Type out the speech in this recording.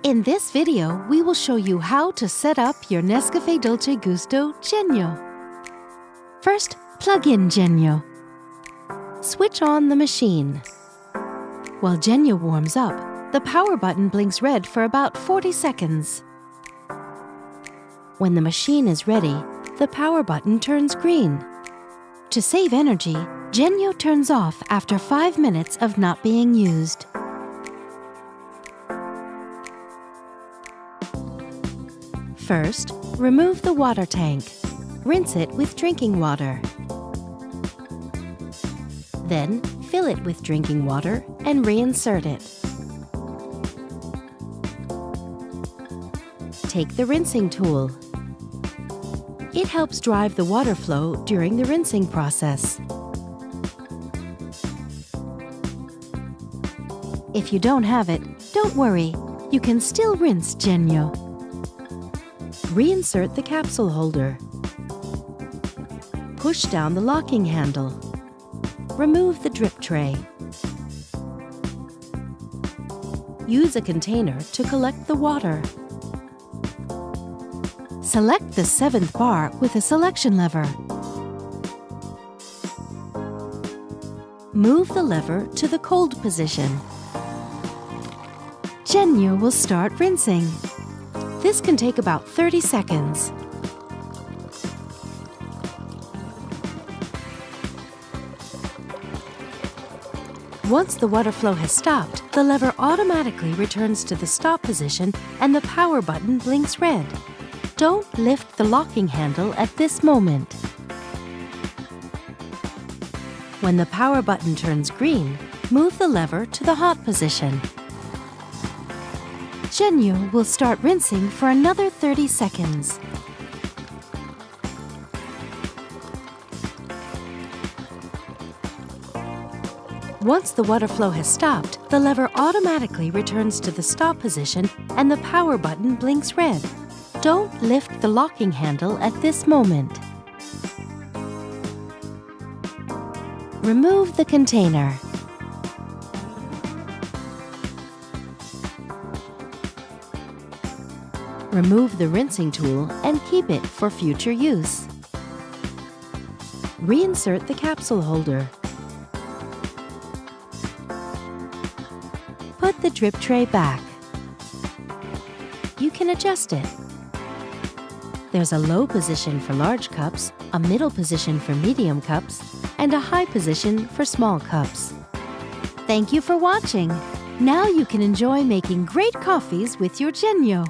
In this video, we will show you how to set up your Nescafe Dolce Gusto Genio. First, plug in Genio. Switch on the machine. While Genio warms up, the power button blinks red for about 40 seconds. When the machine is ready, the power button turns green. To save energy, Genio turns off after 5 minutes of not being used. First, remove the water tank. Rinse it with drinking water. Then, fill it with drinking water and reinsert it. Take the rinsing tool. It helps drive the water flow during the rinsing process. If you don't have it, don't worry. You can still rinse Genio. Reinsert the capsule holder. Push down the locking handle. Remove the drip tray. Use a container to collect the water. Select the 7th bar with a selection lever. Move the lever to the cold position. Genio will start rinsing. This can take about 30 seconds. Once the water flow has stopped, the lever automatically returns to the stop position and the power button blinks red. Don't lift the locking handle at this moment. When the power button turns green, move the lever to the hot position. Genio will start rinsing for another 30 seconds. Once the water flow has stopped, the lever automatically returns to the stop position and the power button blinks red. Don't lift the locking handle at this moment. Remove the container. Remove the rinsing tool and keep it for future use. Reinsert the capsule holder. Put the drip tray back. You can adjust it. There's a low position for large cups, a middle position for medium cups, and a high position for small cups. Thank you for watching. Now you can enjoy making great coffees with your Genio.